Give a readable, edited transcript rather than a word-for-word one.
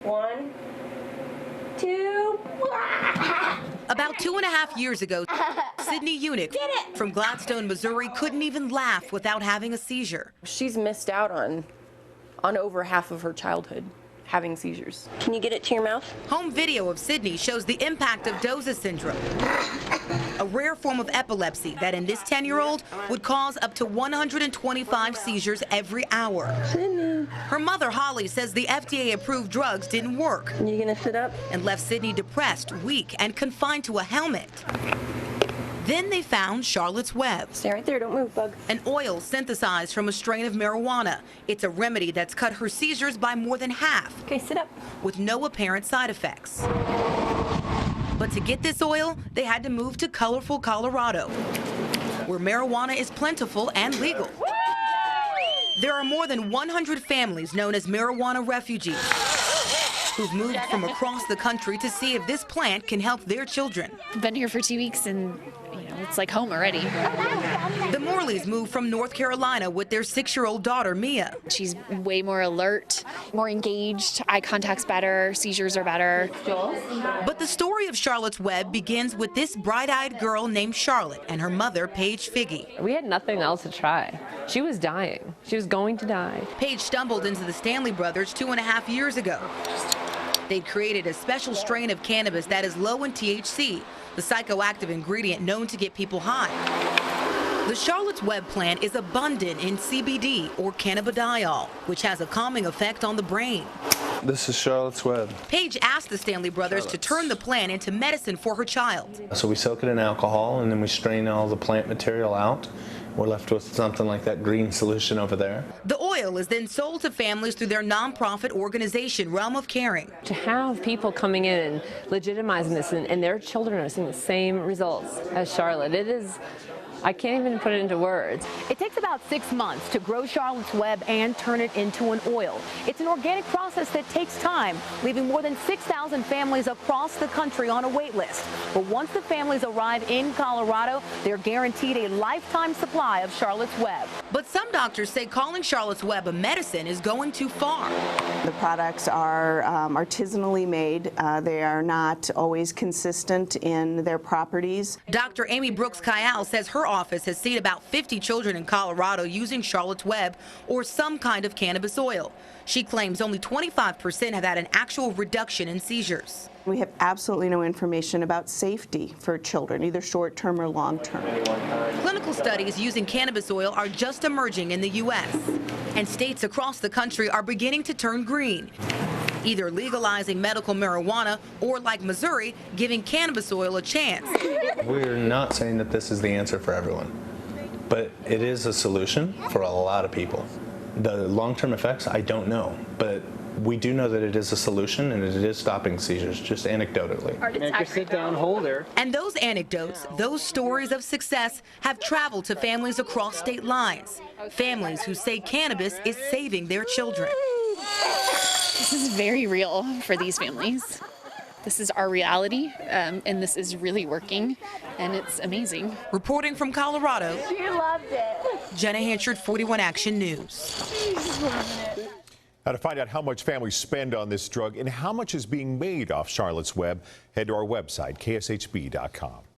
1, 2. About 2.5 years ago, Sydney Unick from Gladstone, Missouri, couldn't even laugh without having a seizure. She's missed out on over half of her childhood having seizures. Can you get it to your mouth? Home video of Sydney shows the impact of Doza syndrome, a rare form of epilepsy that in this 10-year-old would cause up to 125 seizures every hour. Her mother, Holly, says the FDA-approved drugs didn't work. You gonna sit up? And left Sydney depressed, weak, and confined to a helmet. Then they found Charlotte's Web. Stay right there, don't move, bug. An oil synthesized from a strain of marijuana. It's a remedy that's cut her seizures by more than half. Okay, sit up. With no apparent side effects. But to get this oil, they had to move to colorful Colorado, where marijuana is plentiful and legal. There are more than 100 families known as marijuana refugees who've moved from across the country to see if this plant can help their children. I've been here for 2 weeks and, it's like home already. The Morleys moved from North Carolina with their 6-year-old daughter, Mia. She's way more alert, more engaged, eye contact's better, seizures are better. But the story of Charlotte's Web begins with this bright-eyed girl named Charlotte and her mother, Paige Figge. We had nothing else to try. She was dying. She was going to die. Paige stumbled into the Stanley brothers 2.5 years ago. They'd created a special strain of cannabis that is low in THC, the psychoactive ingredient known to get people high. The Charlotte's Web plant is abundant in CBD, or cannabidiol, which has a calming effect on the brain. This is Charlotte's Web. Paige asked the Stanley brothers to turn the plant into medicine for her child. So we soak it in alcohol and then we strain all the plant material out. We're left with something like that green solution over there. The oil is then sold to families through their nonprofit organization, Realm of Caring. To have people coming in and legitimizing this and their children are seeing the same results as Charlotte, it is, I can't even put it into words. It takes about 6 months to grow Charlotte's Web and turn it into an oil. It's an organic process that takes time, leaving more than 6,000 families across the country on a wait list. But once the families arrive in Colorado, they're guaranteed a lifetime supply of Charlotte's Web. But some doctors say calling Charlotte's Web a medicine is going too far. The products are artisanally made. They are not always consistent in their properties. Dr. Amy Brooks-Kayal says her office has seen about 50 children in Colorado using Charlotte's Web or some kind of cannabis oil. She claims only 25% have had an actual reduction in seizures. We have absolutely no information about safety for children, either short-term or long-term. Clinical studies using cannabis oil are just emerging in the U.S., and states across the country are beginning to turn green, either legalizing medical marijuana or, like Missouri, giving cannabis oil a chance. We're not saying that this is the answer for everyone, but it is a solution for a lot of people. The long-term effects, I don't know, but we do know that it is a solution and it is stopping seizures, just anecdotally. Make her sit down, hold her. And those anecdotes, those stories of success have traveled to families across state lines. Families who say cannabis is saving their children. This is very real for these families. This is our reality, and this is really working, and it's amazing. Reporting from Colorado, You loved it. Jenna, Hanchard, 41 Action News. Now, to find out how much families spend on this drug and how much is being made off Charlotte's Web, head to our website, kshb.com.